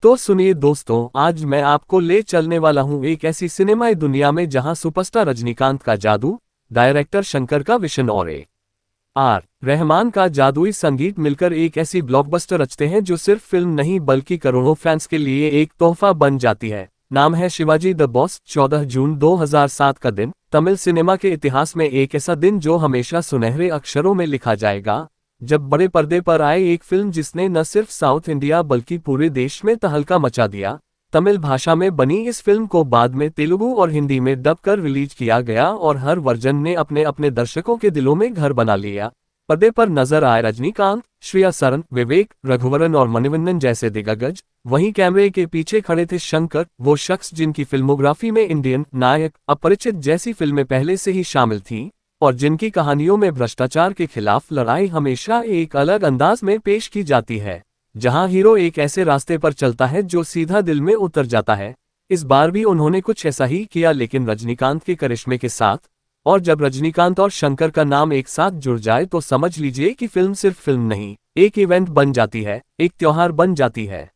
तो सुनिए दोस्तों, आज मैं आपको ले चलने वाला हूं एक ऐसी सिनेमाई दुनिया में जहां सुपरस्टार रजनीकांत का जादू, डायरेक्टर शंकर का विशन और आर रहमान का जादुई संगीत मिलकर एक ऐसी ब्लॉकबस्टर रचते हैं जो सिर्फ फिल्म नहीं बल्कि करोड़ों फैंस के लिए एक तोहफा बन जाती है। नाम है शिवाजी द बॉस। 14 जून 2007 का दिन, तमिल सिनेमा के इतिहास में एक ऐसा दिन जो हमेशा सुनहरे अक्षरों में लिखा जाएगा, जब बड़े पर्दे पर आए एक फिल्म जिसने न सिर्फ साउथ इंडिया बल्कि पूरे देश में तहलका मचा दिया। तमिल भाषा में बनी इस फिल्म को बाद में तेलुगु और हिंदी में डब कर रिलीज किया गया और हर वर्जन ने अपने अपने दर्शकों के दिलों में घर बना लिया। पर्दे पर नजर आए रजनीकांत, श्रेया सरन, विवेक, रघुवरन और मणिवन्नन जैसे दिग्गज। वहीं कैमरे के पीछे खड़े थे शंकर, वो शख्स जिनकी फिल्मोग्राफी में इंडियन नायक, अपरिचित जैसी फिल्में पहले से ही शामिल थीं और जिनकी कहानियों में भ्रष्टाचार के खिलाफ लड़ाई हमेशा एक अलग अंदाज में पेश की जाती है, जहां हीरो एक ऐसे रास्ते पर चलता है जो सीधा दिल में उतर जाता है। इस बार भी उन्होंने कुछ ऐसा ही किया, लेकिन रजनीकांत के करिश्मे के साथ। और जब रजनीकांत और शंकर का नाम एक साथ जुड़ जाए तो समझ लीजिए कि फिल्म सिर्फ फिल्म नहीं, एक इवेंट बन जाती है, एक त्योहार बन जाती है।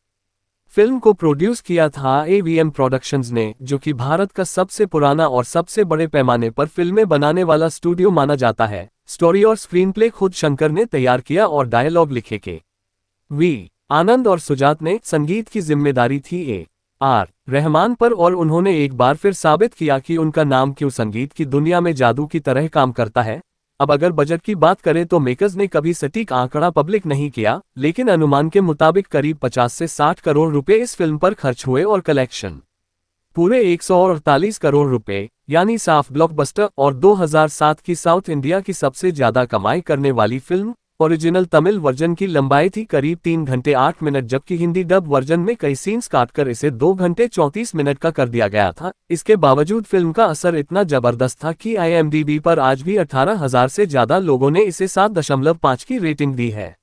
फिल्म को प्रोड्यूस किया था एवीएम प्रोडक्शंस ने, जो कि भारत का सबसे पुराना और सबसे बड़े पैमाने पर फिल्में बनाने वाला स्टूडियो माना जाता है। स्टोरी और स्क्रीनप्ले खुद शंकर ने तैयार किया और डायलॉग लिखे के वी आनंद और सुजात ने। संगीत की जिम्मेदारी थी आर रहमान पर और उन्होंने एक बार फिर साबित किया कि उनका नाम क्यों संगीत की दुनिया में जादू की तरह काम करता है। अब अगर बजट की बात करें तो मेकर्स ने कभी सटीक आंकड़ा पब्लिक नहीं किया, लेकिन अनुमान के मुताबिक करीब 50 से 60 करोड़ रुपए इस फिल्म पर खर्च हुए और कलेक्शन पूरे 148 करोड़ रुपए, यानी साफ ब्लॉकबस्टर और 2007 की साउथ इंडिया की सबसे ज्यादा कमाई करने वाली फिल्म। ओरिजिनल तमिल वर्जन की लंबाई थी करीब 3 घंटे 8 मिनट, जबकि हिंदी डब वर्जन में कई सीन्स काटकर इसे 2 घंटे 34 मिनट का कर दिया गया था। इसके बावजूद फिल्म का असर इतना जबरदस्त था कि IMDb पर आज भी 18,000 से ज्यादा लोगों ने इसे 7.5 की रेटिंग दी है।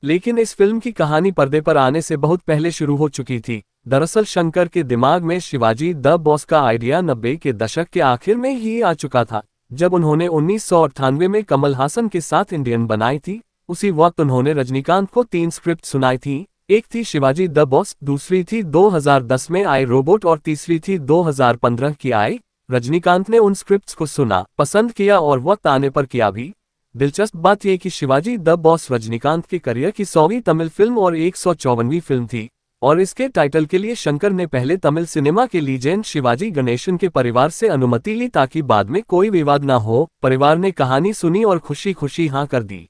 लेकिन इस फिल्म की कहानी पर्दे पर आने से बहुत पहले शुरू हो चुकी थी। दरअसल शंकर के दिमाग में शिवाजी द बॉस का आइडिया 90 के दशक के आखिर में ही आ चुका था, जब उन्होंने 1998 में कमल हासन के साथ इंडियन बनाई थी। उसी वक्त उन्होंने रजनीकांत को 3 स्क्रिप्ट सुनाई थी। एक थी शिवाजी द बॉस, दूसरी थी 2010 में आई रोबोट और तीसरी थी 2015 की आई। रजनीकांत ने उन स्क्रिप्ट्स को सुना, पसंद किया और वक्त आने पर किया भी। दिलचस्प बात यह कि शिवाजी द बॉस रजनीकांत के करियर की 100वीं तमिल फिल्म और 154वीं फिल्म थी, और इसके टाइटल के लिए शंकर ने पहले तमिल सिनेमा के लीजेंड शिवाजी गणेशन के परिवार से अनुमति ली ताकि बाद में कोई विवाद न हो। परिवार ने कहानी सुनी और खुशी खुशी हाँ कर दी।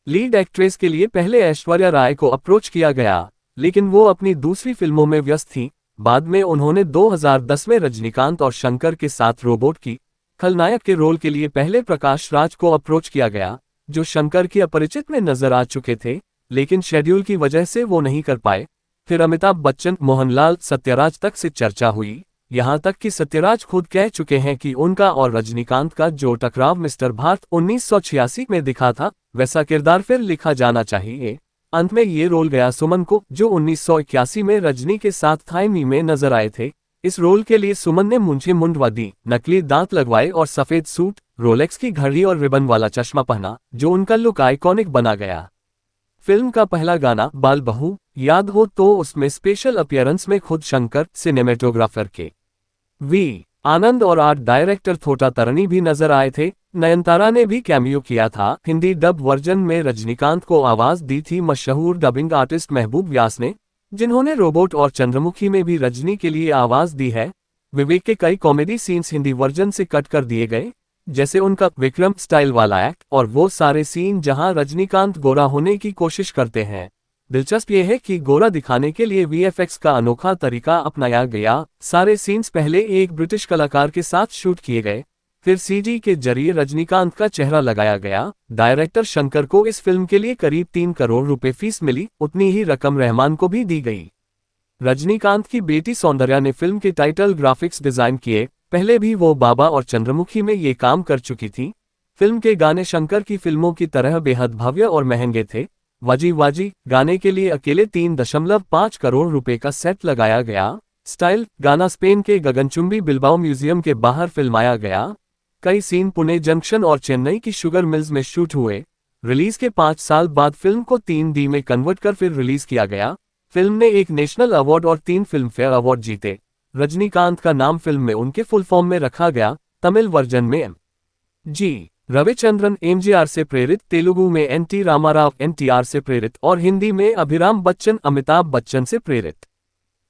लीड एक्ट्रेस के लिए पहले ऐश्वर्या राय को अप्रोच किया गया, लेकिन वो अपनी दूसरी फिल्मों में व्यस्त थीं। बाद में उन्होंने 2010 में रजनीकांत और शंकर के साथ रोबोट की खलनायक के रोल के लिए पहले प्रकाश राज को अप्रोच किया गया, जो शंकर की अपरिचित में नजर आ चुके थे, लेकिन शेड्यूल की वजह से वो नहीं कर पाए। फिर अमिताभ बच्चन, मोहनलाल, सत्यराज तक से चर्चा हुई, यहां तक कि सत्यराज खुद कह चुके हैं कि उनका और रजनीकांत का जो टकराव मिस्टर भारत 1986 में दिखा था, वैसा किरदार फिर लिखा जाना चाहिए। अंत में ये रोल गया सुमन को, जो 1981 में रजनी के साथ थाईमी में नजर आए थे। इस रोल के लिए सुमन ने मूंछें मुंडवा दी, नकली दांत लगवाए और सफेद सूट, रोलेक्स की घड़ी और रिबन वाला चश्मा पहना, जो उनका लुक आइकॉनिक बना गया। फिल्म का पहला गाना बाल बहू याद हो तो उसमें स्पेशल अपीयरेंस में खुद शंकर, सिनेमेटोग्राफर के वी आनंद और आर्ट डायरेक्टर थोटा तरनी भी नजर आए थे। नयनतारा ने भी कैमियो किया था। हिंदी डब वर्जन में रजनीकांत को आवाज दी थी मशहूर डबिंग आर्टिस्ट महबूब व्यास ने, जिन्होंने रोबोट और चंद्रमुखी में भी रजनी के लिए आवाज दी है। विवेक के कई कॉमेडी सीन्स हिंदी वर्जन से कट कर दिए गए, जैसे उनका विक्रम स्टाइल वाला एक्ट और वो सारे सीन जहां रजनीकांत गोरा होने की कोशिश करते हैं। दिलचस्प यह है कि गोरा दिखाने के लिए VFX का अनोखा तरीका अपनाया गया। सारे सीन्स पहले एक ब्रिटिश कलाकार के साथ शूट किए गए, फिर CG के जरिए रजनीकांत का चेहरा लगाया गया। डायरेक्टर शंकर को इस फिल्म के लिए करीब 3 करोड़ रुपए फीस मिली, उतनी ही रकम रहमान को भी दी गई। रजनीकांत की बेटी सौंदर्या ने फिल्म के टाइटल ग्राफिक्स डिजाइन किए। पहले भी वो बाबा और चंद्रमुखी में ये काम कर चुकी थी। फिल्म के गाने शंकर की फिल्मों की तरह बेहद भव्य और महंगे थे। वाजी वाजी गाने के लिए अकेले 3.5 करोड़ रुपए का सेट लगाया गया। स्टाइल गाना स्पेन के गगनचुंबी बिल्बाओ म्यूजियम के बाहर फिल्माया गया। कई सीन पुणे जंक्शन और चेन्नई की शुगर मिल्स में शूट हुए। रिलीज के 5 साल बाद फिल्म को 3D में कन्वर्ट कर फिर रिलीज किया गया। फिल्म ने एक नेशनल अवार्ड और 3 फिल्म फेयर अवार्ड जीते। रजनीकांत का नाम फिल्म में उनके फुल फॉर्म में रखा गया, तमिल वर्जन में जी रविचंद्रन एमजीआर से प्रेरित, तेलुगु में एनटी रामाराव एनटीआर से प्रेरित और हिंदी में अभिराम बच्चन अमिताभ बच्चन से प्रेरित।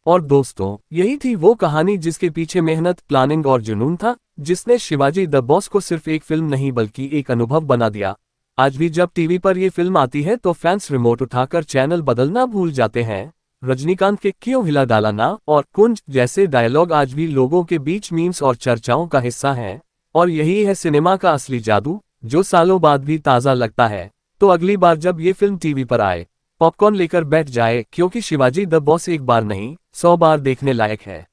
और दोस्तों, यही थी वो कहानी जिसके पीछे मेहनत, प्लानिंग और जुनून था, जिसने शिवाजी द बॉस को सिर्फ एक फिल्म नहीं बल्कि एक अनुभव बना दिया। आज भी जब टीवी पर ये फिल्म आती है तो फैंस रिमोट उठाकर चैनल बदलना भूल जाते हैं। रजनीकांत के क्यों हिला डाला ना और कुंज जैसे डायलॉग आज भी लोगों के बीच मीम्स और चर्चाओं का हिस्सा हैं। और यही है सिनेमा का असली जादू, जो सालों बाद भी ताज़ा लगता है। तो अगली बार जब ये फिल्म टीवी पर आए, पॉपकॉर्न लेकर बैठ जाए, क्योंकि शिवाजी द बॉस एक बार नहीं 100 बार देखने लायक है।